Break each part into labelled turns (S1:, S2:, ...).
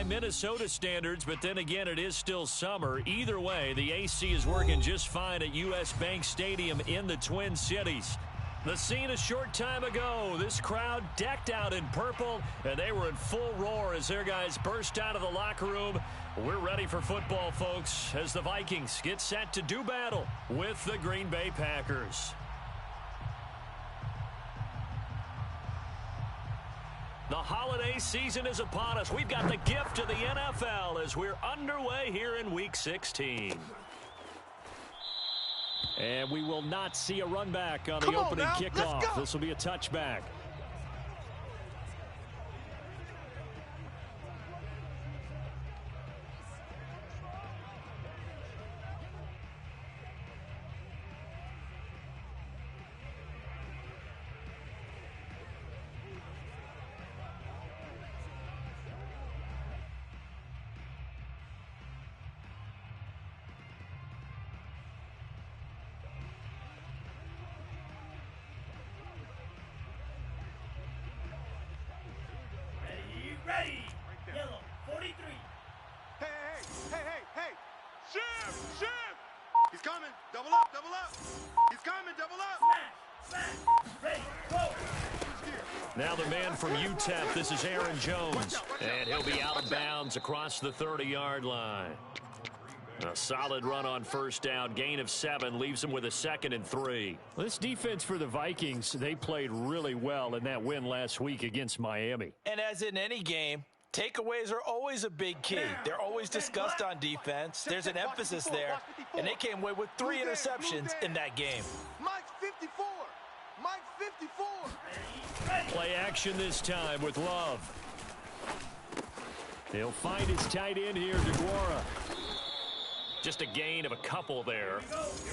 S1: by Minnesota standards, but then again, it is still summer. Either way, the AC is working just fine at U.S. Bank Stadium in the Twin Cities. The scene a short time ago, this crowd decked out in purple, and they were in full roar as their guys burst out of the locker room. We're ready for football, folks, as the Vikings get set to do battle with the Green Bay Packers. The holiday season is upon us. We've got the gift of the NFL as we're underway here in Week 16. And we will not see a run back on the opening kickoff. This will be a touchback.
S2: Ready. Yellow, 43.
S3: Hey. Shift. He's coming. Double up. He's coming. Double up.
S2: Smash. Ready. Go.
S1: Now the man from UTEP, this is Aaron Jones. And he'll be out of bounds across the 30-yard line. A solid run on first down. Gain of 7 leaves him with a 2nd and 3. This defense for the Vikings, they played really well in that win last week against Miami.
S4: And as in any game, takeaways are always a big key. They're always discussed on defense. There's an emphasis there. And they came away with 3 interceptions in that game.
S3: Mike's 54.
S1: Play action this time with Love. He'll find his tight end here, DeGuara. Just a gain of a couple there.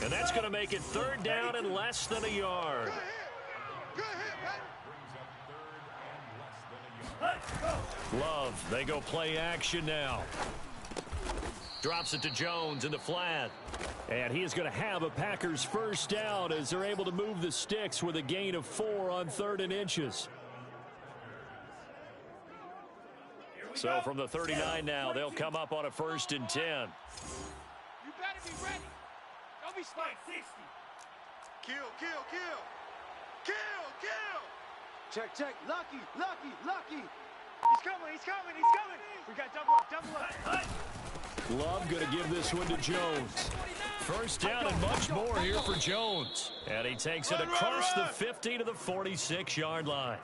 S1: And that's going to make it 3rd down and less than a yard. Love, they go play action now. Drops it to Jones in the flat. And he is going to have a Packers first down as they're able to move the sticks with a gain of 4 on 3rd and inches. So from the 39 now, they'll come up on a 1st and 10.
S3: You better be ready. Don't be spiked. 60. Kill. Check. Lucky. He's coming. We got double up.
S1: Love going to give this one to Jones. First down and much more here for Jones. And he takes it across the 50 to the 46-yard line.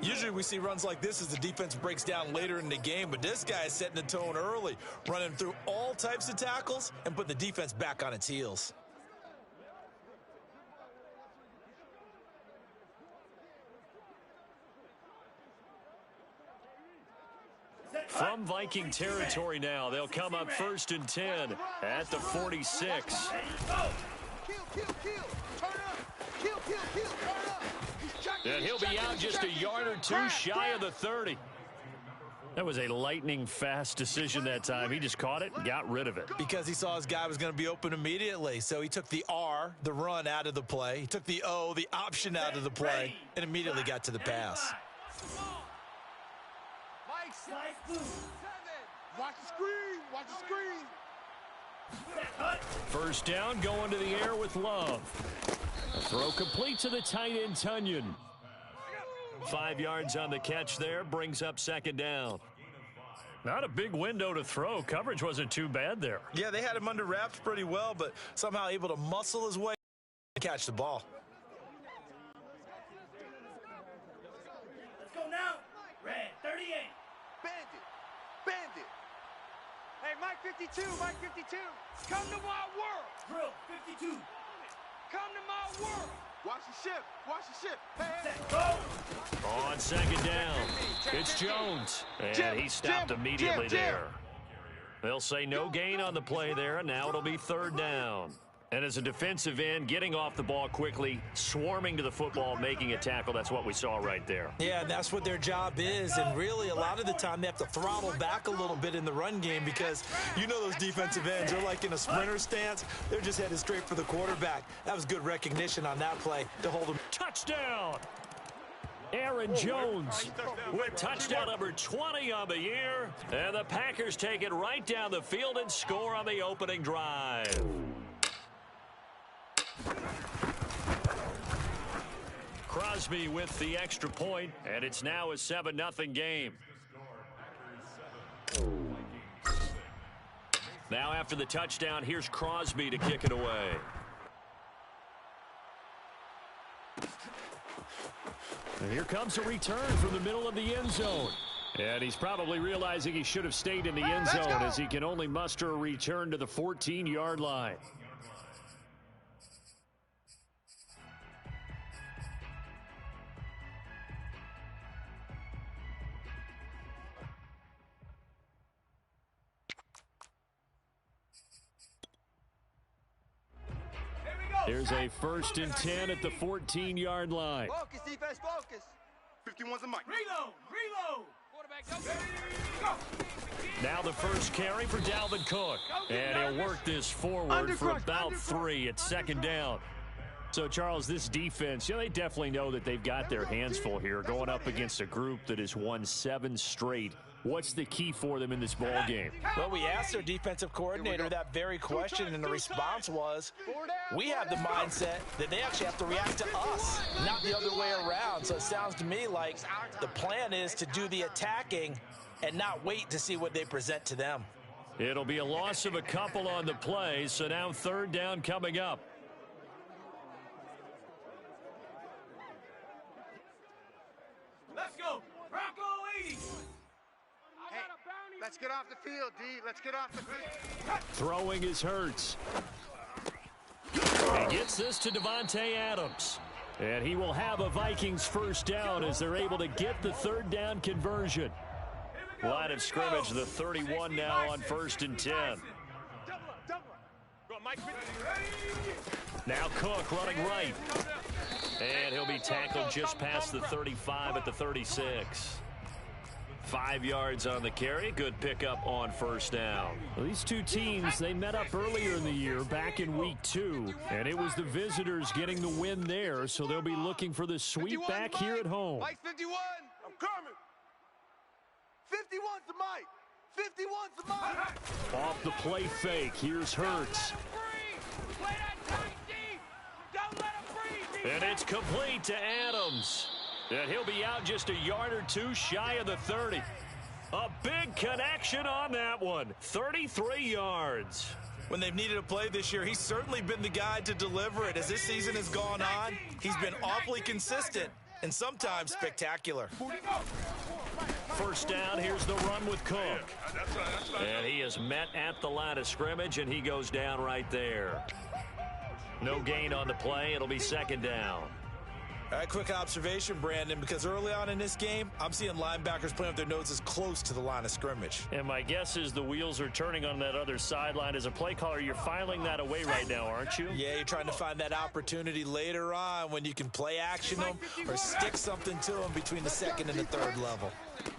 S4: Usually we see runs like this as the defense breaks down later in the game, but this guy is setting the tone early, running through all types of tackles and put the defense back on its heels.
S1: From Viking territory now, they'll come up 1st and 10 at the 46.
S3: Kill. Turn up.
S1: And he'll be out just a yard or 2 shy of the 30. That was a lightning-fast decision that time. He just caught it and got rid of it.
S4: Because he saw his guy was going to be open immediately. So he took the R, the run, out of the play. He took the O, the option, out of the play, and immediately got to the pass.
S3: Watch the screen.
S1: First down, going to the air with Love. A throw complete to the tight end, Tunyon. 5 yards on the catch there, brings up 2nd down. Not a big window to throw. Coverage wasn't too bad there.
S4: Yeah, they had him under wraps pretty well, but somehow able to muscle his way and catch the ball.
S2: Let's go now. Red, 38.
S3: Bandit. Hey, Mike 52. Come to my world.
S2: Drill, 52.
S3: Come to my world. Watch the ship. Hey.
S2: Go.
S1: On 2nd down, it's Jones. And he stopped immediately there. They'll say no gain on the play there, and now it'll be 3rd down. And as a defensive end, getting off the ball quickly, swarming to the football, making a tackle, that's what we saw right there.
S4: Yeah, and that's what their job is. And really, a lot of the time, they have to throttle back a little bit in the run game because you know those defensive ends, they're like in a sprinter stance. They're just headed straight for the quarterback. That was good recognition on that play to hold him.
S1: Touchdown! Aaron Jones with touchdown number 20 on the year. And the Packers take it right down the field and score on the opening drive. Crosby with the extra point, and it's now a 7-0 game. Now after the touchdown, here's Crosby to kick it away. And here comes a return from the middle of the end zone. And he's probably realizing he should have stayed in the end zone as he can only muster a return to the 14-yard line. Here's a 1st and 10 at the 14-yard line.
S3: Focus, defense, focus. 51's the mic.
S2: Reload.
S1: Now the first carry for Dalvin Cook. And he'll work this forward for about 3 at 2nd down. So, Charles, this defense, they definitely know that they've got their hands full here going up against a group that has won 7 straight. What's the key for them in this ball game?
S4: Well, we asked their defensive coordinator that very question, and the response was, we have the mindset that they actually have to react to us, not the other way around. So it sounds to me like the plan is to do the attacking and not wait to see what they present to them.
S1: It'll be a loss of a couple on the play, so now 3rd down coming up.
S2: Let's go. Bronco 80.
S3: Let's get off the field, D. Let's get off the field.
S1: Throwing is Hurts. He gets this to Devontae Adams. And he will have a Vikings 1st down as they're able to get the 3rd down conversion. Line of scrimmage, the 31 now on 1st and 10. Now Cook running right. And he'll be tackled just past the 35 at the 36. 5 yards on the carry. Good pickup on 1st down. Well, these two teams, they met up earlier in the year back in week 2. And it was the visitors getting the win there. So they'll be looking for the sweep back here at home.
S3: Mike 51. I'm coming. 51's the mic. 51's the mic.
S1: Off the play fake. Here's Hurts. And it's complete to Adams. And he'll be out just a yard or 2 shy of the 30. A big connection on that one. 33 yards.
S4: When they've needed a play this year, he's certainly been the guy to deliver it. As this season has gone on, he's been awfully consistent and sometimes spectacular.
S1: 1st down, here's the run with Cook. And he is met at the line of scrimmage, and he goes down right there. No gain on the play. It'll be 2nd down.
S4: All right, quick observation, Brandon, because early on in this game, I'm seeing linebackers playing with their noses close to the line of scrimmage.
S1: And my guess is the wheels are turning on that other sideline. As a play caller, you're filing that away right now, aren't you?
S4: Yeah, you're trying to find that opportunity later on when you can play action them or stick something to them between the 2nd and the 3rd level.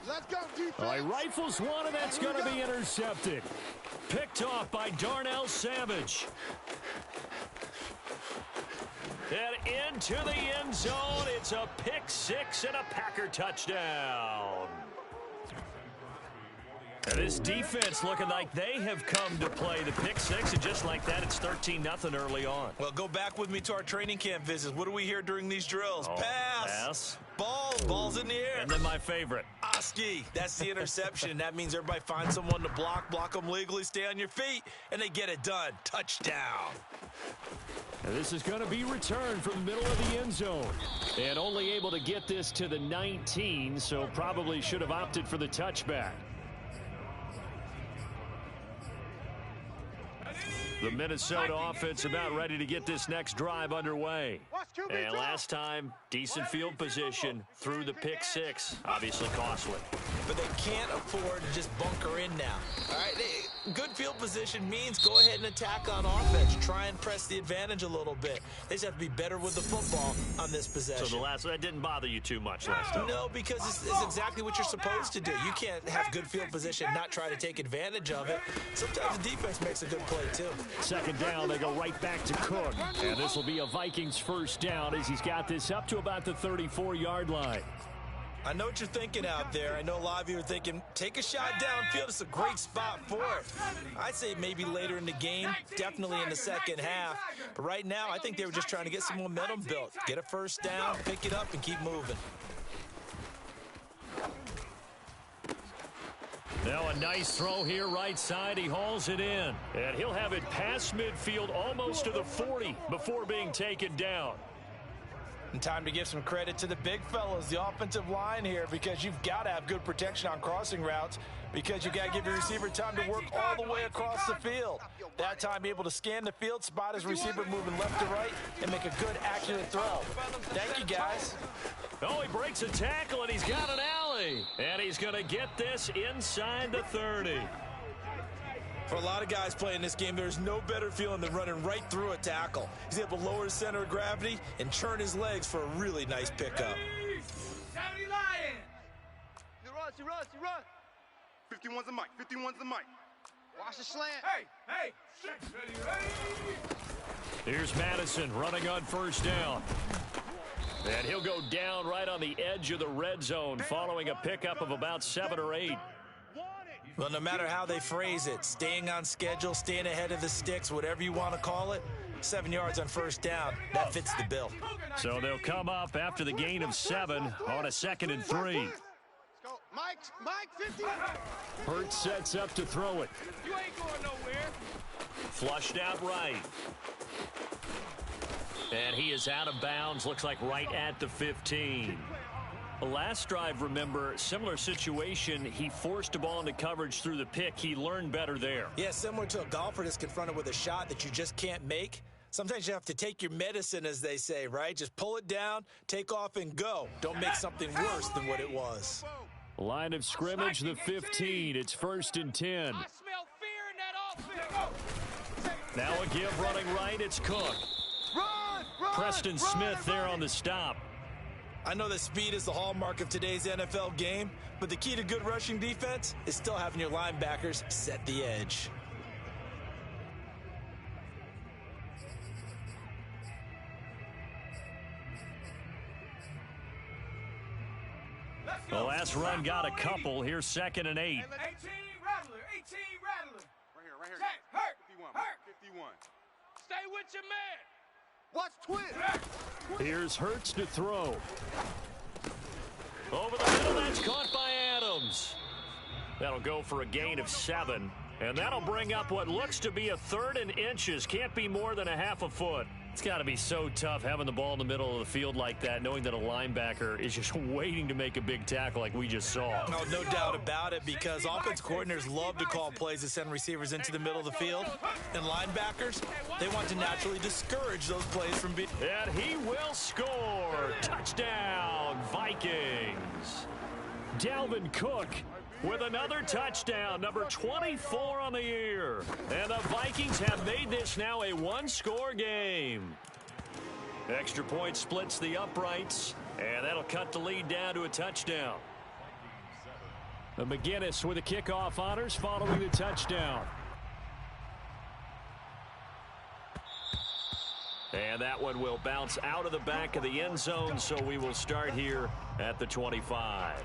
S3: Let's go, defense.
S1: All right, rifles one, and that's going to be intercepted. Picked off by Darnell Savage. And into the end zone, it's a pick 6 and a Packer touchdown. And this defense looking like they have come to play the pick 6, and just like that, it's 13-0 early on.
S4: Well, go back with me to our training camp visits. What do we hear during these drills? Pass. Ball's in the air.
S1: And then my favorite.
S4: Oski, that's the interception. That means everybody finds someone to block them legally, stay on your feet, and they get it done. Touchdown.
S1: And this is going to be returned from the middle of the end zone. And only able to get this to the 19, so probably should have opted for the touchback. The Minnesota offense about ready to get this next drive underway. And last time, decent field position through the pick 6, obviously costly.
S4: But they can't afford to just bunker in now. All right, good field position means go ahead and attack on offense. Try and press the advantage a little bit. They just have to be better with the football on this possession.
S1: So that didn't bother you too much last time?
S4: No, because it's exactly what you're supposed to do. You can't have good field position and not try to take advantage of it. Sometimes the defense makes a good play, too.
S1: Second down, they go right back to Cook. And this will be a Vikings first down as he's got this up to about the 34-yard line.
S4: I know what you're thinking out there. I know a lot of you are thinking, take a shot downfield. It's a great spot for it. I'd say maybe later in the game, definitely in the second half. But right now, I think they were just trying to get some momentum built. Get a first down, pick it up, and keep moving.
S1: Now a nice throw here right side. He hauls it in. And he'll have it past midfield almost to the 40 before being taken down.
S4: And time to give some credit to the big fellas, the offensive line here, because you've got to have good protection on crossing routes, because you've got to give your receiver time to work all the way across the field. That time, be able to scan the field, spot his receiver moving left to right, and make a good, accurate throw. Thank you, guys.
S1: Oh, he breaks a tackle, and he's got an alley. And he's going to get this inside the 30.
S4: For a lot of guys playing this game, there's no better feeling than running right through a tackle. He's able to lower his center of gravity and churn his legs for a really nice pickup.
S2: 70 Lion.
S3: You run. 51's the mic. 51's the mic.
S2: Watch the slant. Hey. Ready.
S1: Here's Madison running on first down. And he'll go down right on the edge of the red zone following a pickup of about 7 or 8.
S4: Well, no matter how they phrase it, staying on schedule, staying ahead of the sticks, whatever you want to call it, 7 yards on first down, that fits the bill.
S1: So they'll come up after the gain of 7 on a 2nd and 3.
S3: Let's go. Mike, 50.
S1: Hurts sets up to throw it.
S2: You ain't going nowhere.
S1: Flushed out right. And he is out of bounds, looks like right at the 15. The last drive, remember, similar situation. He forced a ball into coverage through the pick. He learned better there.
S4: Yeah, similar to a golfer that's confronted with a shot that you just can't make. Sometimes you have to take your medicine, as they say, right? Just pull it down, take off, and go. Don't make something worse than what it was.
S1: Line of scrimmage, the 15. It's 1st and 10.
S2: I smell fear in that offense.
S1: Now a give running right. It's Cook.
S3: Run!
S1: Preston Smith there on the stop.
S4: I know that speed is the hallmark of today's NFL game, but the key to good rushing defense is still having your linebackers set the edge.
S1: The last run got a couple. Here's 2nd and 8.
S2: 18 Rattler.
S3: Right here.
S2: Check. Hurt.
S3: 51.
S2: Stay with your man.
S3: Watch twist.
S1: Here's Hurts to throw. Over the middle, that's caught by Adams. That'll go for a gain of 7. And that'll bring up what looks to be a 3rd and inches. Can't be more than a half a foot. It's got to be so tough having the ball in the middle of the field like that, knowing that a linebacker is just waiting to make a big tackle like we just saw.
S4: Oh, no doubt about it, because offense coordinators love to call plays to send receivers into the middle of the field. And linebackers, they want to naturally discourage those plays from being...
S1: And he will score. Touchdown, Vikings. Dalvin Cook with another touchdown, number 24 on the year. And the Vikings have made this now a one-score game. Extra point splits the uprights, and that'll cut the lead down to a touchdown. The McGinnis with the kickoff honors following the touchdown. And that one will bounce out of the back of the end zone, so we will start here at the 25.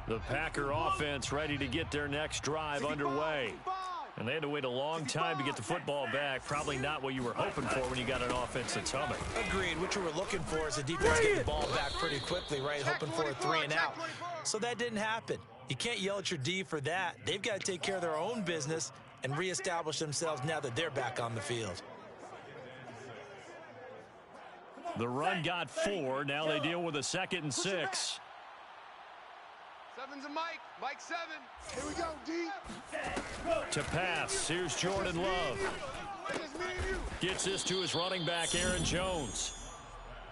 S1: The Packer offense ready to get their next drive underway. And they had to wait a long time to get the football back. Probably not what you were hoping for when you got an offense that's humming.
S4: Agreed. What you were looking for is the defense getting the ball back pretty quickly, right? Hoping for a 3 and out. So that didn't happen. You can't yell at your D for that. They've got to take care of their own business and reestablish themselves now that they're back on the field.
S1: The run got 4. Now they deal with a 2nd and 6.
S3: 7's a Mike. Mike 7. Here we go, D.
S1: To pass. Here's Jordan Love. Gets this to his running back, Aaron Jones.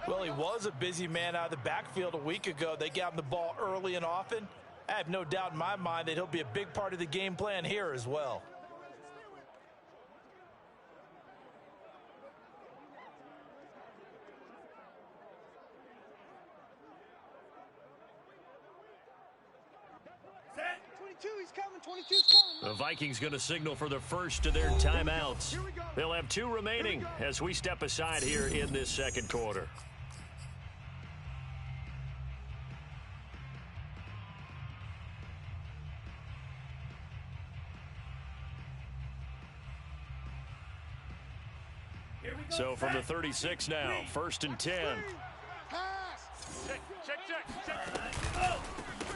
S4: Well, he was a busy man out of the backfield a week ago. They got him the ball early and often. I have no doubt in my mind that he'll be a big part of the game plan here as well.
S2: He's coming. 22's coming.
S1: The Vikings going to signal for the first of their timeouts. They'll have 2 remaining as we step aside here in this second quarter. So from the 36 now, 1st and 10.
S3: Check.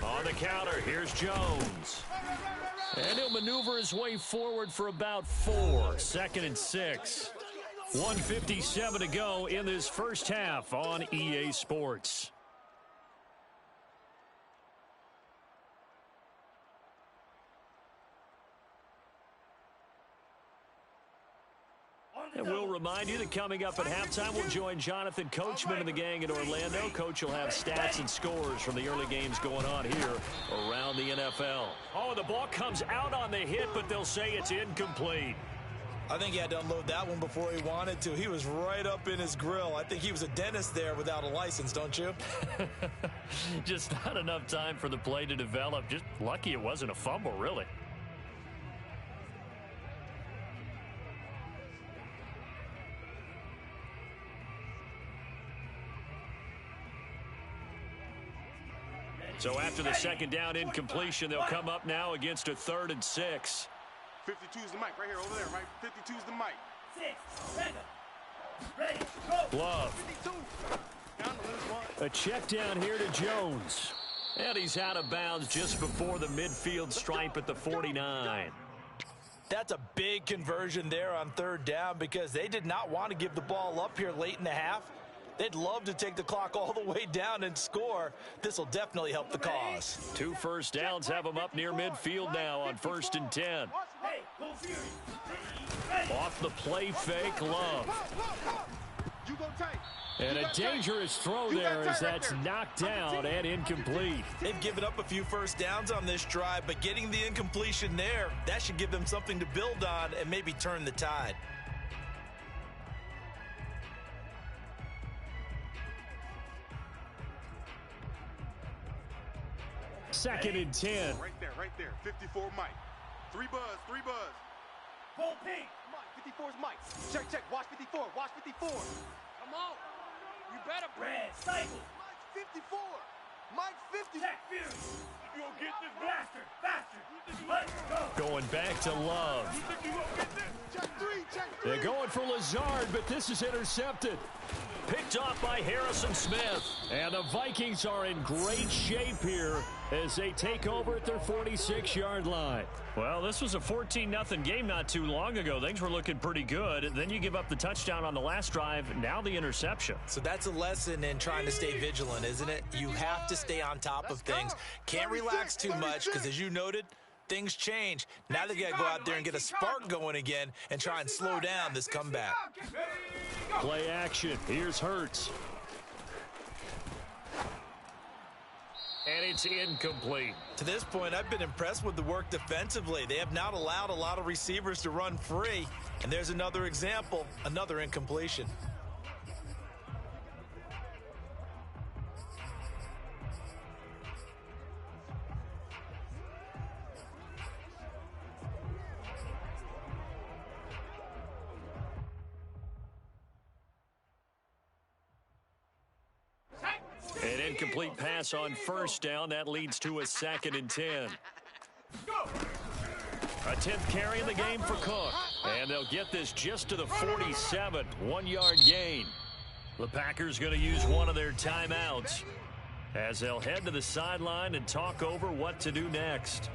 S1: On the counter, here's Jones. And he'll maneuver his way forward for about 4. 2nd and 6. 1:57 to go in this first half on EA Sports. And we'll remind you that coming up at halftime, we'll join Jonathan Coachman and the gang in Orlando. Coach will have stats and scores from the early games going on here around the NFL. Oh, the ball comes out on the hit, but they'll say it's incomplete.
S4: I think he had to unload that one before he wanted to. He was right up in his grill. I think he was a dentist there without a license, don't you?
S1: Just not enough time for the play to develop. Just lucky it wasn't a fumble, really. So after the second down incompletion, they'll come up now against a 3rd and 6.
S3: 52's the mic right here, over there, right? 52's the mic.
S2: 6, ready, go.
S1: Love.
S3: 52. Down to lose 1.
S1: A check down here to Jones. And he's out of bounds just before the midfield stripe at the 49.
S4: That's a big conversion there on 3rd down because they did not want to give the ball up here late in the half. They'd love to take the clock all the way down and score. This will definitely help the cause.
S1: 2 first downs have them up near midfield now on 1st and 10. Off the play fake, Love.
S3: You go tight.
S1: And a dangerous throw there as that's knocked down and incomplete.
S4: They've given up a few first downs on this drive, but getting the incompletion there, that should give them something to build on and maybe turn the tide.
S1: Second and 10.
S3: Right there. 54 Mike. 3 buzz.
S2: Full pink.
S3: Mike, 54's Mike. Check. Watch 54. Come on. You better.
S2: Red, cycle.
S3: Mike 54. Mike 50.
S2: Check, Fury.
S3: You gonna get this,
S2: Faster. Let's go.
S1: Going back to Love.
S3: You think you gonna get this? Check 3.
S1: They're going for Lazard, but this is intercepted. Picked off by Harrison Smith. And the Vikings are in great shape here as they take over at their 46-yard line. Well, this was a 14-0 game not too long ago. Things were looking pretty good. Then you give up the touchdown on the last drive. Now the interception.
S4: So that's a lesson in trying to stay vigilant, isn't it? You have to stay on top of things. Can't relax too much because, as you noted, things change. Now they got to go out there and get a spark going again and try and slow down this comeback.
S1: Play action. Here's Hurts. And it's incomplete.
S4: To this point, I've been impressed with the work defensively. They have not allowed a lot of receivers to run free. And there's another example, another incompletion.
S1: An incomplete pass on first down. That leads to a 2nd and 10. A 10th carry in the game for Cook. And they'll get this just to the 47. 1-yard gain. The Packers going to use one of their timeouts as they'll head to the sideline and talk over what to do next.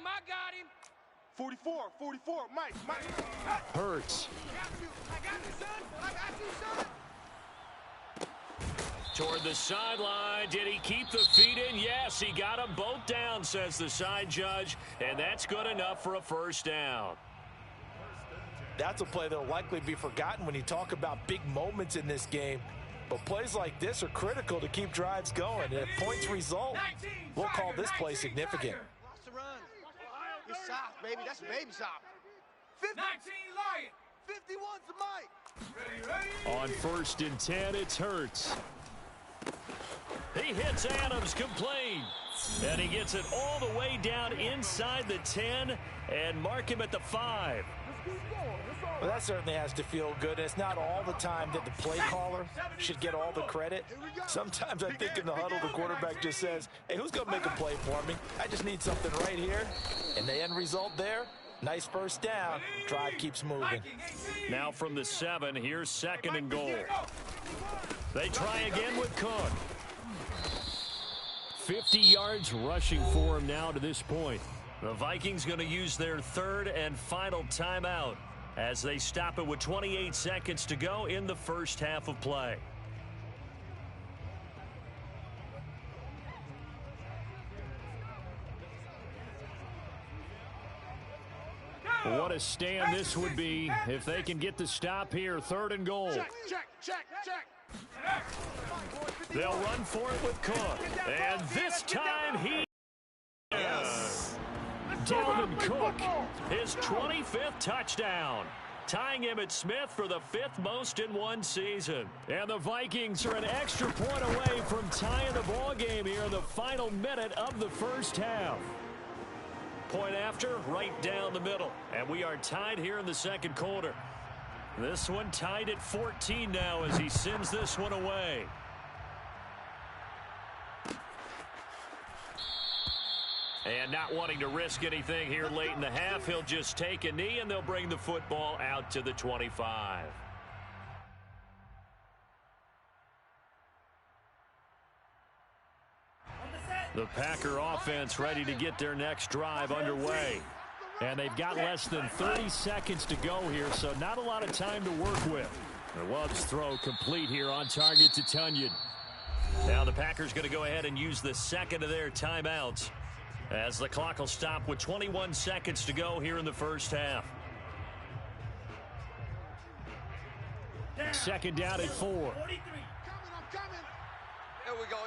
S2: I got him.
S3: 44, Mike.
S1: Hurts.
S2: I got you, son.
S1: Toward the sideline. Did he keep the feet in? Yes, he got them both down, says the side judge. And that's good enough for a first down.
S4: That's a play that will likely be forgotten when you talk about big moments in this game. But plays like this are critical to keep drives going. And if points result, we'll call this play significant.
S2: Lost the run. You're soft, baby. That's baby soft. 19 Lion. 51's the Mike. Ready.
S1: On 1st and 10, it's Hurts. He hits Adams complete. And he gets it all the way down inside the 10 and mark him at the 5.
S4: Well, that certainly has to feel good. It's not all the time that the play caller should get all the credit. Sometimes I think in the huddle, the quarterback just says, hey, who's going to make a play for me? I just need something right here. And the end result there, nice first down. Drive keeps moving.
S1: Now from the 7, here's 2nd and goal. They try again with Cook. 50 yards rushing for him now to this point. The Vikings going to use their 3rd and final timeout as they stop it with 28 seconds to go in the first half of play. What a stand this would be if they can get the stop here. 3rd and goal.
S2: Check.
S1: They'll run for it with Cook. And this time he is. Dalvin Cook, his 25th touchdown, tying him at Smith for the 5th most in one season. And the Vikings are an extra point away from tying the ball game here in the final minute of the first half. Point after, right down the middle. And we are tied here in the 2nd quarter. This one tied at 14 now as he sends this one away. And not wanting to risk anything here late in the half, he'll just take a knee and they'll bring the football out to the 25. The Packer offense ready to get their next drive underway. And they've got less than 30 seconds to go here, so not a lot of time to work with. The Love's throw complete here on target to Tunyon. Now the Packers going to go ahead and use the 2nd of their timeouts as the clock will stop with 21 seconds to go here in the first half. 2nd down at 4.
S2: I'm coming. Here we go.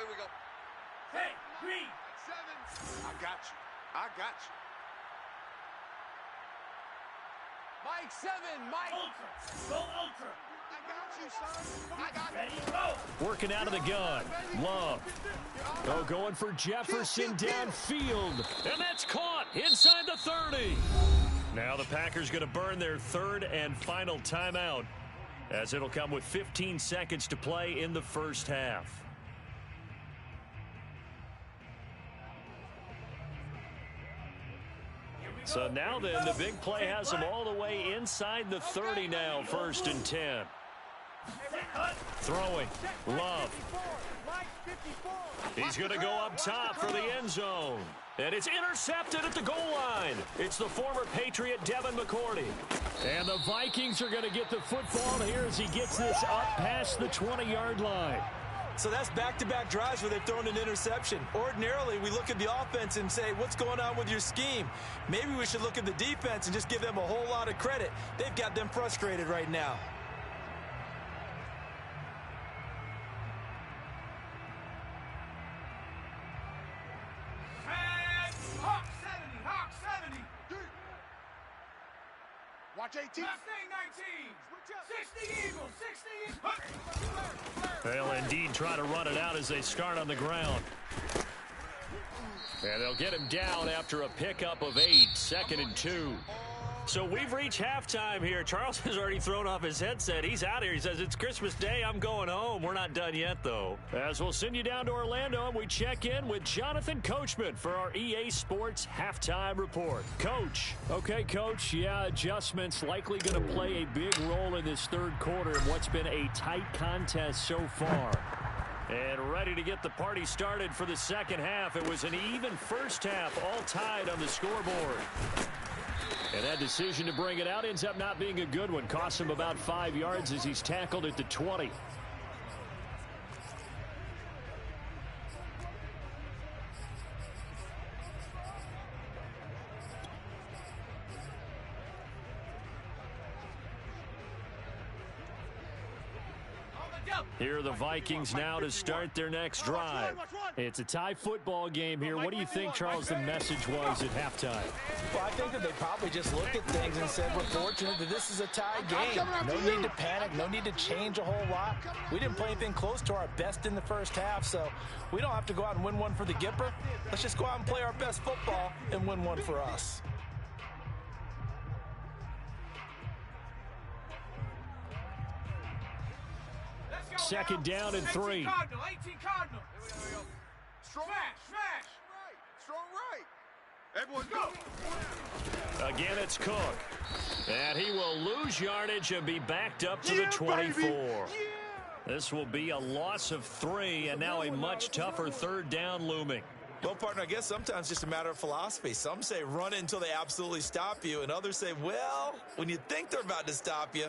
S2: Hey, Green. 7.
S3: I got you.
S2: Mike 7, Mike. Ultra. Go Ultra. I got you, son. I got you.
S1: Working out of the gun. Love. Going for Jefferson downfield. And that's caught inside the 30. Now the Packers going to burn their 3rd and final timeout as it'll come with 15 seconds to play in the first half. So now then, the big play has them all the way inside the 30 now, 1st and 10. Throwing. Love. He's going to go up top for the end zone. And it's intercepted at the goal line. It's the former Patriot Devin McCourty. And the Vikings are going to get the football here as he gets this up past the 20-yard line.
S4: So that's back-to-back drives where they've thrown an interception. Ordinarily, we look at the offense and say, what's going on with your scheme? Maybe we should look at the defense and just give them a whole lot of credit. They've got them frustrated right now.
S2: Hawk 70.
S3: Watch 18.
S2: Mustang 19. 60 Eagles. 60
S1: They'll indeed try to run it out as they start on the ground. And they'll get him down after a pickup of 8, 2nd and 2. So we've reached halftime here. Charles has already thrown off his headset. He's out here. He says, it's Christmas Day. I'm going home. We're not done yet, though. As we'll send you down to Orlando, and we check in with Jonathan Coachman for our EA Sports Halftime Report. Coach. Okay, Coach. Yeah, adjustments likely going to play a big role in this 3rd quarter in what's been a tight contest so far. And ready to get the party started for the 2nd half. It was an even first half, all tied on the scoreboard. Bad decision to bring it out. Ends up not being a good one. Costs him about 5 yards as he's tackled at the 20. Here are the Vikings now to start their next drive. It's a tie football game here. What do you think, Charles, the message was at halftime?
S4: Well, I think that they probably just looked at things and said, we're fortunate that this is a tie game. No need to panic. No need to change a whole lot. We didn't play anything close to our best in the first half, so we don't have to go out and win one for the Gipper. Let's just go out and play our best football and win one for us.
S1: Second down and 3.
S2: 18 Cardinal. Strong smash. Strong right.
S3: Everyone go.
S1: Again, it's Cook. And he will lose yardage and be backed up to the 24. This will be a loss of 3, and now a much tougher third down looming.
S4: Well, partner, I guess sometimes it's just a matter of philosophy. Some say run it until they absolutely stop you, and others say, well, when you think they're about to stop you,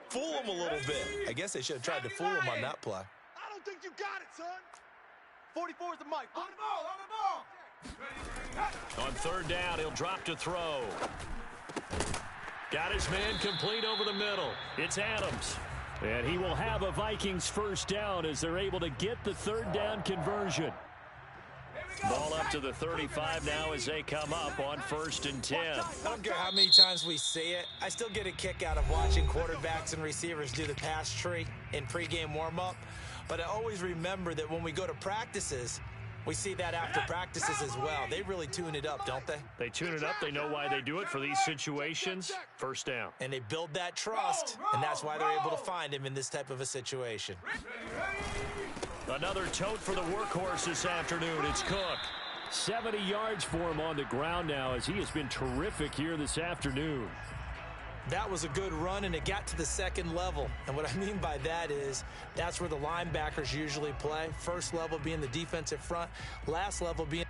S4: fool them a little bit. I guess they should have tried to fool them on that play.
S2: I don't think you got it, son. 44 is the mic. On the ball.
S1: On third down, he'll drop to throw. Got his man complete over the middle. It's Adams. And he will have a Vikings first down as they're able to get the third down conversion. Ball up to the 35 now as they come up on 1st and 10.
S4: I don't care how many times we see it. I still get a kick out of watching quarterbacks and receivers do the pass tree in pregame warm-up. But I always remember that when we go to practices, we see that after practices as well. They really tune it up, don't they?
S1: They tune it up. They know why they do it for these situations. First down.
S4: And they build that trust, and that's why they're able to find him in this type of a situation.
S1: Another tote for the workhorse this afternoon. It's Cook. 70 yards for him on the ground now as he has been terrific here this afternoon.
S4: That was a good run, and it got to the second level. And what I mean by that is that's where the linebackers usually play. First level being the defensive front, last level being...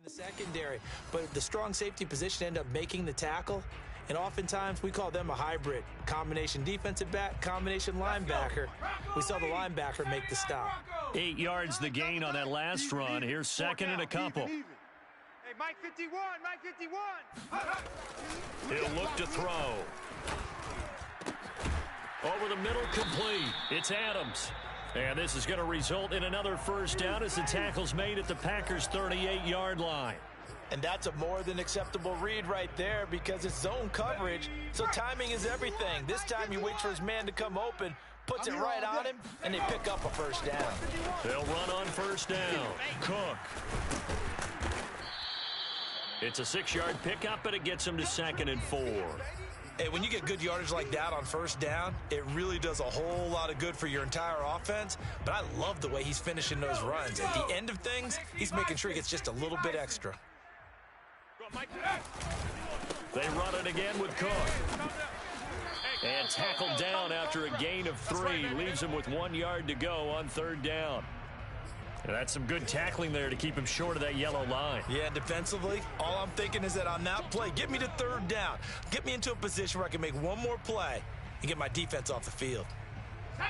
S4: secondary, but the strong safety position ended up making the tackle, and oftentimes we call them a hybrid. Combination defensive back, combination linebacker. We saw the linebacker make the stop.
S1: 8 yards the gain on that last run. Here's second and a couple.
S2: Hey, Mike 51, Mike 51.
S1: He'll look to throw. Over the middle, complete. It's Adams. And this is going to result in another first down as the tackle's made at the Packers' 38-yard line.
S4: And that's a more than acceptable read right there because it's zone coverage, so timing is everything. This time he waits for his man to come open, puts it right on him, and they pick up a first down.
S1: They'll run on first down. Cook. It's a 6-yard pickup, but it gets him to 2nd and 4.
S4: Hey, when you get good yardage like that on first down, it really does a whole lot of good for your entire offense. But I love the way he's finishing those runs. At the end of things, he's making sure he gets just a little bit extra.
S1: They run it again with Cook. And tackled down after a gain of 3. Leaves him with 1 yard to go on third down. And that's some good tackling there to keep him short of that yellow line.
S4: Yeah, defensively, all I'm thinking is that on that play, get me to third down. Get me into a position where I can make one more play and get my defense off the field.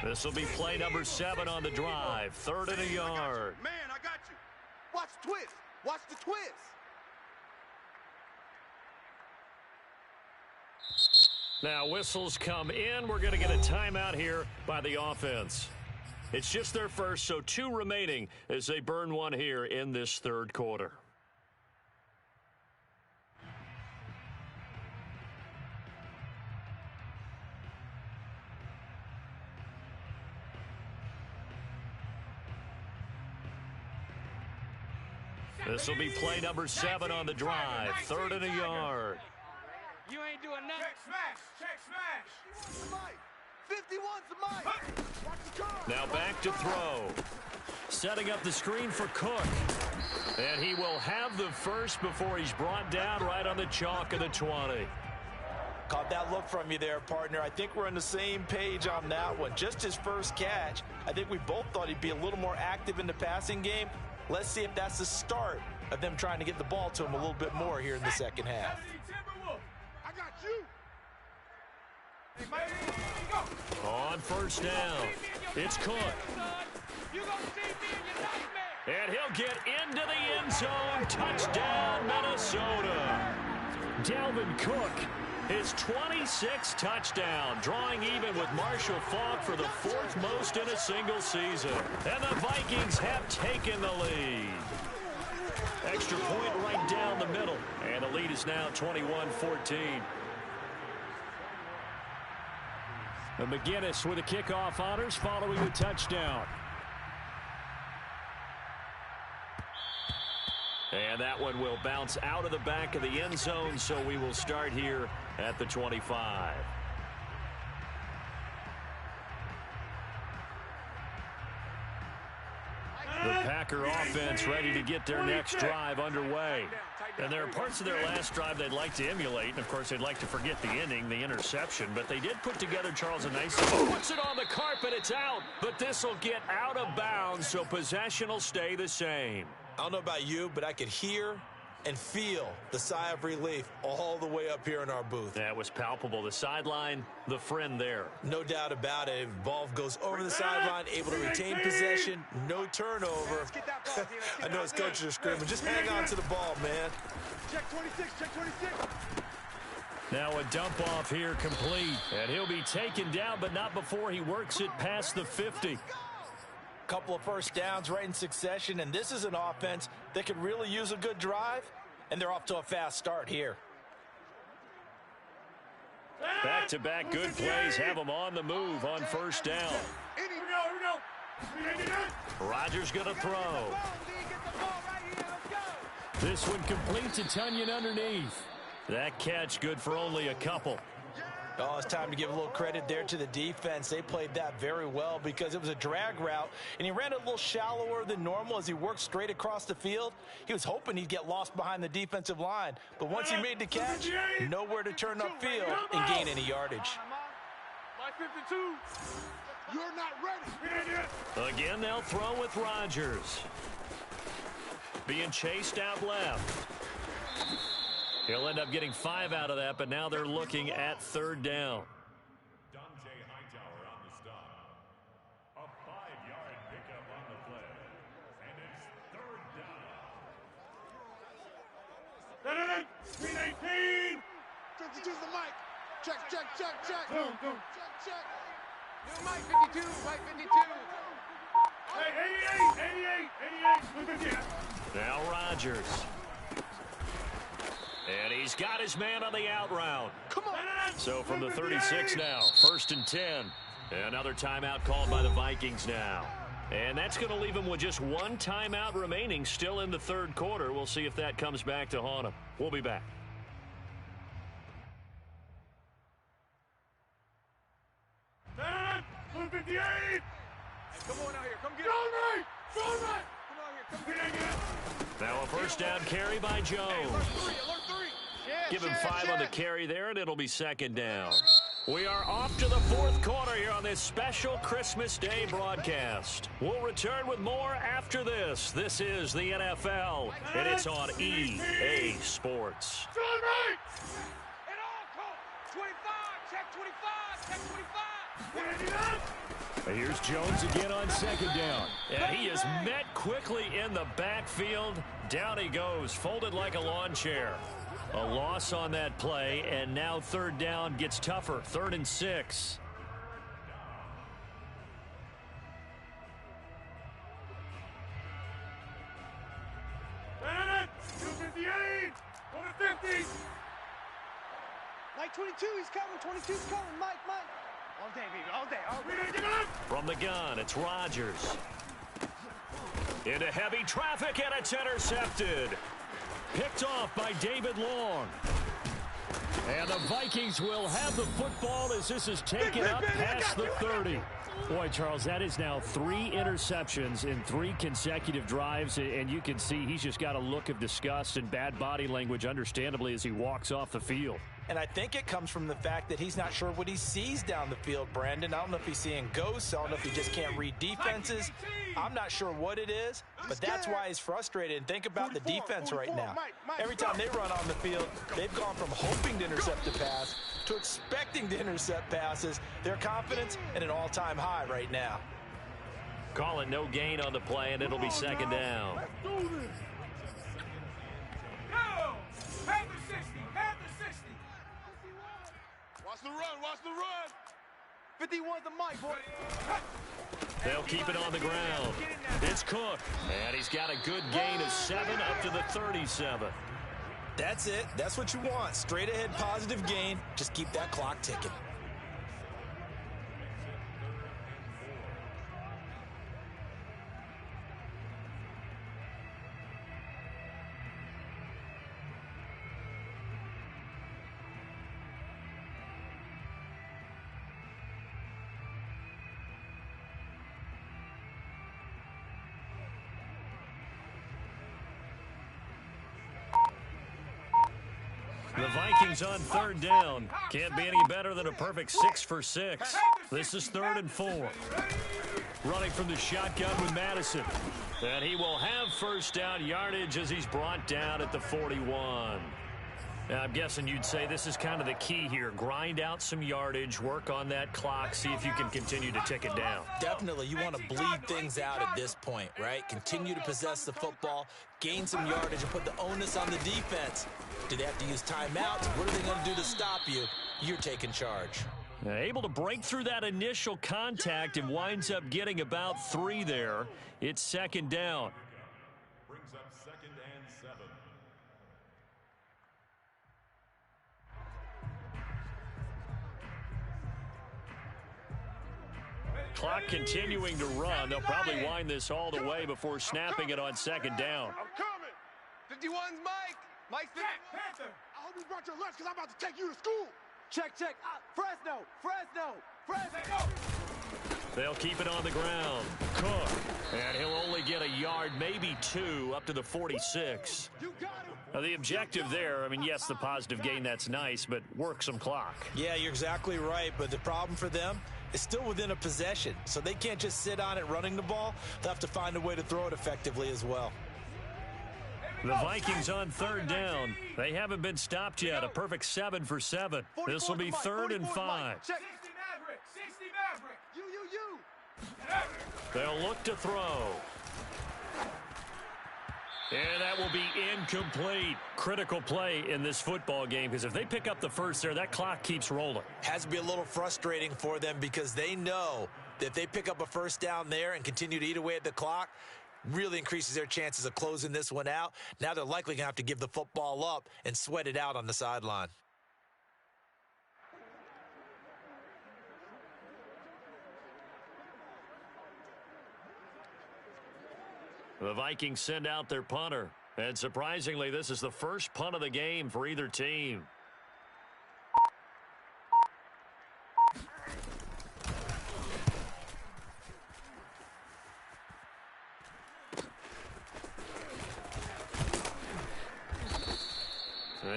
S1: This will be play number 7 on the drive. 3rd and a yard.
S3: Man, I got you.
S2: Watch the twist. Watch the twist.
S1: Now whistles come in. We're going to get a timeout here by the offense. It's just their first, so 2 remaining as they burn one here in this third quarter. This will be play number 7 on the drive. 3rd and a yard.
S2: You ain't doing nothing. Check smash. Mike. 51's the mic.
S1: Now back to throw. Setting up the screen for Cook. And he will have the first before he's brought down right on the chalk of the 20.
S4: Caught that look from you there, partner. I think we're on the same page on that one. Just his first catch. I think we both thought he'd be a little more active in the passing game. Let's see if that's the start of them trying to get the ball to him a little bit more here in the second half.
S3: I got you.
S1: On first down, it's Cook. And he'll get into the end zone. Touchdown, Minnesota. Dalvin Cook, his 26th touchdown, drawing even with Marshall Faulk for the 4th most in a single season. And the Vikings have taken the lead. Extra point right down the middle. And the lead is now 21-14. McGinnis with the kickoff honors following the touchdown. And that one will bounce out of the back of the end zone, so we will start here at the 25. The Packer offense ready to get their next drive underway. And there are parts of their last drive they'd like to emulate. And, of course, they'd like to forget the ending, the interception. But they did put together, Charles, a nice... Puts it on the carpet. It's out. But this will get out of bounds, so possession will stay the same.
S4: I don't know about you, but I could hear and feel the sigh of relief all the way up here in our booth.
S1: That was palpable. The sideline, the friend there.
S4: No doubt about it. Ball goes over the sideline, able to retain possession, no turnover. I know his coaches are screaming, just hang on to the ball, man.
S3: Check 26, check 26.
S1: Now a dump off here complete. And he'll be taken down, but not before he works it past the 50.
S4: Couple of first downs right in succession, and this is an offense that could really use a good drive, and they're off to a fast start here.
S1: Back-to-back good plays have them on the move on first down. Rodgers going to throw. This one complete to Tunyon underneath. That catch good for only a couple.
S4: Oh, it's time to give a little credit there to the defense. They played that very well because it was a drag route, and he ran a little shallower than normal as he worked straight across the field. He was hoping he'd get lost behind the defensive line, but once he made the catch, nowhere to turn upfield and gain any yardage.
S3: My 52. You're not ready.
S1: Again, they'll throw with Rodgers. Being chased out left. He'll end up getting 5 out of that, but now they're looking at third down.
S5: Hightower on the stop. A 5-yard pickup on the play. And it's third down. 319.
S3: 52's the mic. Check.
S2: Boom.
S3: Check.
S2: New mic 52, mic 52.
S5: Hey, 88.
S1: Now Rodgers. And he's got his man on the out route.
S3: Come on.
S1: So from the 36 now, 1st and 10. Another timeout called by the Vikings now. And that's going to leave him with just one timeout remaining still in the third quarter. We'll see if that comes back to haunt him. We'll be back.
S5: Blue 58.
S3: Come on out here. Come get it.
S5: Go right.
S3: Come out here. Come get it.
S1: Now a first down carry by Jones.
S3: Alert 3.
S1: Give him 5 on the carry there, and it'll be second down. We are off to the fourth quarter here on this special Christmas Day broadcast. We'll return with more after this. This is the NFL, and it's on EA Sports.
S3: It all called. 25. Check 25. Check 25.
S1: And here's Jones again on second down. And he is met quickly in the backfield. Down he goes, folded like a lawn chair. A loss on that play, and now third down gets tougher. 3rd and 6.
S2: Mike 22, he's coming. 22's coming. Mike. All day, baby. All day.
S1: From the gun, it's Rodgers. Into heavy traffic, and it's intercepted. Picked off by David Long. And the Vikings will have the football as this is taken up past the 30. Boy, Charles, that is now 3 interceptions in 3 consecutive drives, and you can see he's just got a look of disgust and bad body language, understandably, as he walks off the field.
S4: And I think it comes from the fact that he's not sure what he sees down the field, Brandon. I don't know if he's seeing ghosts. I don't know if he just can't read defenses. I'm not sure what it is, but that's why he's frustrated. And think about the defense right now. Every time they run on the field, they've gone from hoping to intercept the pass to expecting to intercept passes. Their confidence at an all-time high right now.
S1: Call it no gain on the play, and it'll be second down.
S2: Let's do this.
S6: Go! Panther 60, Panther 60.
S3: Watch the run, watch the run.
S2: 51's the mic, boy.
S1: They'll keep it on the ground. It's Cook, and he's got a good gain of 7 up to the 37.
S4: That's it. That's what you want. Straight ahead positive gain. Just keep that clock ticking.
S1: The Vikings on third down. Can't be any better than a perfect 6 for 6. This is 3rd and 4. Running from the shotgun with Madison. And he will have first down yardage as he's brought down at the 41. Now, I'm guessing you'd say this is kind of the key here. Grind out some yardage, work on that clock, see if you can continue to tick it down.
S4: Definitely, you want to bleed things out at this point, right? Continue to possess the football, gain some yardage, and put the onus on the defense. Do they have to use timeouts? What are they going to do to stop you? You're taking charge.
S1: Now, able to break through that initial contact and winds up getting about 3 there. It's second down.
S5: Brings up 2nd and 7.
S1: Clock continuing to run. They'll probably wind this all the way before snapping it on second down.
S3: I'm coming.
S2: 51's Mike. Mike's 51.
S6: Panther.
S3: I hope you brought your lunch because I'm about to take you to school.
S2: Check. Fresno.
S1: They'll keep it on the ground. Cook. And he'll only get a yard, maybe 2, up to the 46.
S2: You got him.
S1: Now, the objective there, I mean, yes, the positive gain, that's nice, but work some clock.
S4: Yeah, you're exactly right, but the problem for them is still within a possession, so they can't just sit on it running the ball. They'll have to find a way to throw it effectively as well.
S1: The Vikings on third down. They haven't been stopped yet. A perfect 7 for 7. This will be 3rd and 5.
S6: 60 Maverick, 60 Maverick.
S2: You.
S1: They'll look to throw. And that will be incomplete. Critical play in this football game, because if they pick up the first there, that clock keeps rolling.
S4: Has to be a little frustrating for them because they know that if they pick up a first down there and continue to eat away at the clock, really increases their chances of closing this one out. Now they're likely going to have to give the football up and sweat it out on the sideline.
S1: The Vikings send out their punter. And surprisingly, this is the first punt of the game for either team.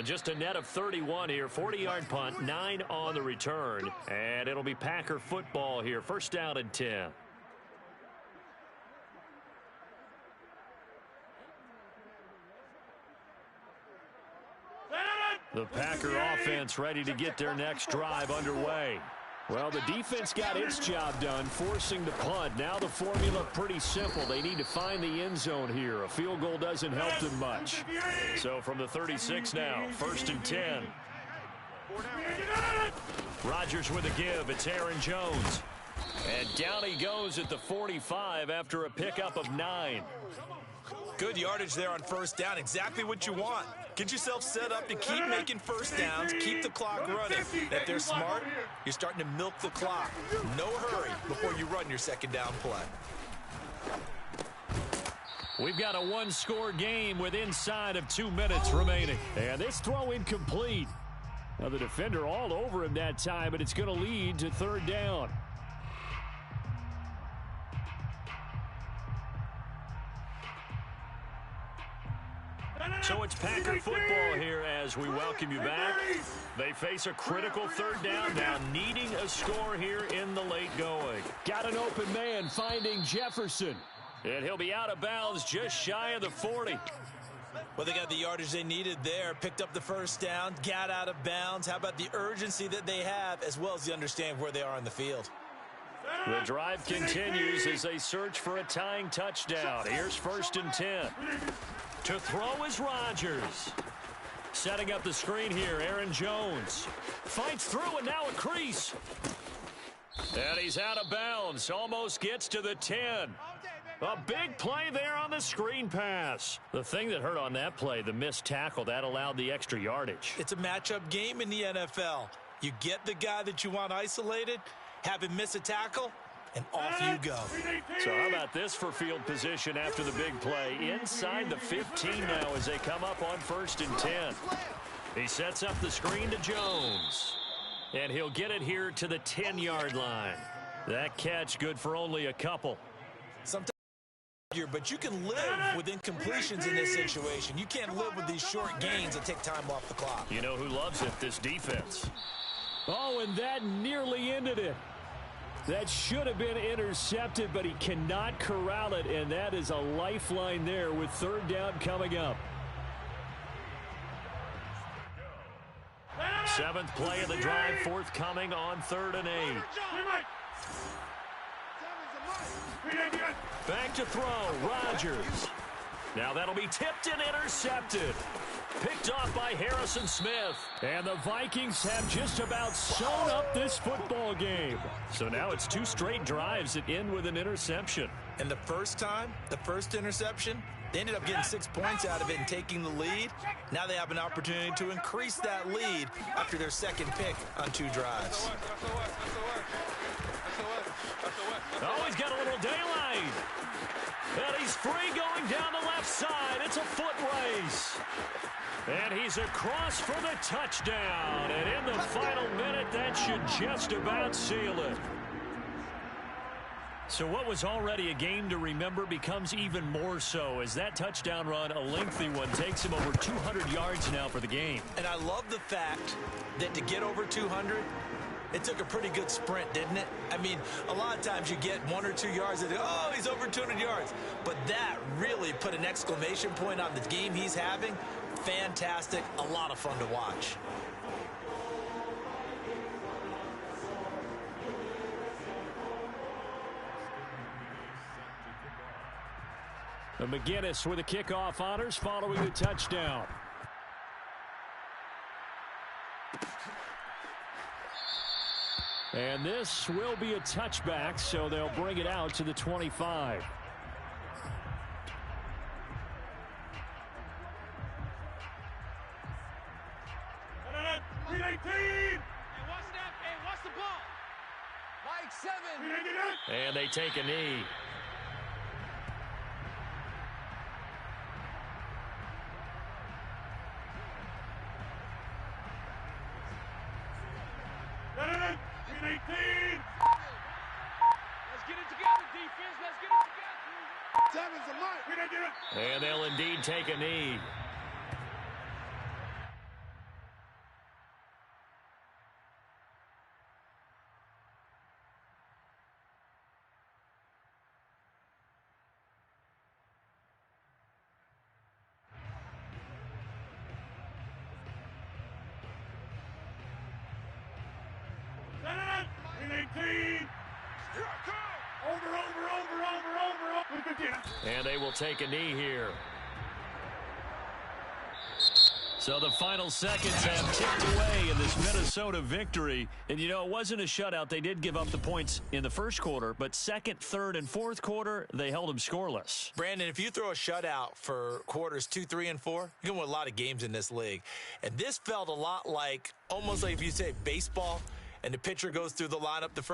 S1: Just a net of 31 here. 40-yard punt, 9 on the return. And it'll be Packer football here. First down and 10. The Packer offense ready to get their next drive underway. Well, the defense got its job done, forcing the punt. Now the formula pretty simple. They need to find the end zone here. A field goal doesn't help them much. So from the 36 now, 1st and 10. Rodgers with a give. It's Aaron Jones. And down he goes at the 45 after a pickup of 9.
S4: Good yardage there on first down. Exactly what you want. Get yourself set up to keep making first downs, keep the clock running. If they're smart, you're starting to milk the clock. No hurry before you run your second down play.
S1: We've got a one-score game with inside of 2 minutes remaining. And this throw incomplete. Now the defender all over him that time, but it's going to lead to 3rd down. So it's Packer football here as we welcome you back. They face a critical third down now, needing a score here in the late going.
S7: Got an open man finding Jefferson.
S1: And he'll be out of bounds just shy of the 40.
S4: Well, they got the yardage they needed there, picked up the first down, got out of bounds. How about the urgency that they have, as well as the understanding where they are in the field?
S1: The drive continues as they search for a tying touchdown. Here's 1st and 10. To throw is Rodgers. Setting up the screen here, Aaron Jones. Fights through and now a crease. And he's out of bounds. Almost gets to the 10. A big play there on the screen pass. The thing that hurt on that play, the missed tackle, that allowed the extra yardage.
S4: It's a matchup game in the NFL. You get the guy that you want isolated, have him miss a tackle, and off you go.
S1: So how about this for field position after the big play? Inside the 15 now as they come up on 1st and 10. He sets up the screen to Jones. And he'll get it here to the 10-yard line. That catch good for only a couple.
S4: Sometimes, but you can live with incompletions in this situation. You can't live with these short gains that take time off the clock.
S1: You know who loves it? This defense.
S7: Oh, and that nearly ended it. That should have been intercepted, but he cannot corral it, and that is a lifeline there with 3rd down coming up.
S1: 7th play of the drive, forthcoming on 3rd and 8. Back to throw, Rodgers. Now that'll be tipped and intercepted. Picked off by Harrison Smith.
S7: And the Vikings have just about sewn up this football game.
S1: So now it's 2 straight drives that end with an interception.
S4: And the first time, the first interception, they ended up getting 6 points out of it and taking the lead. Now they have an opportunity to increase that lead after their 2nd pick on 2 drives.
S1: Oh, he's got a little daylight. And he's free going down the left side. It's a foot race. And he's across for the touchdown. And in the final minute, that should just about seal it. So what was already a game to remember becomes even more so as that touchdown run, a lengthy one, takes him over 200 yards now for the game.
S4: And I love the fact that to get over 200, it took a pretty good sprint, didn't it? I mean, a lot of times you get 1 or 2 yards and oh, he's over 200 yards. But that really put an exclamation point on the game he's having. Fantastic. A lot of fun to watch.
S7: And McGinnis with the kickoff honors following the touchdown. And this will be a touchback, so they'll bring it out to the 25.
S1: And they take a knee.
S6: Let's get it together, defense. Let's get it together.
S3: 7's a mic.
S1: And they'll indeed take a knee. And they will take a knee here. So the final seconds have ticked away in this Minnesota victory. And, you know, it wasn't a shutout. They did give up the points in the first quarter, but second, third, and fourth quarter, they held them scoreless.
S4: Brandon, if you throw a shutout for quarters 2, 3, and 4, you're going to win a lot of games in this league. And this felt a lot like, almost like if you say baseball, and the pitcher goes through the lineup the first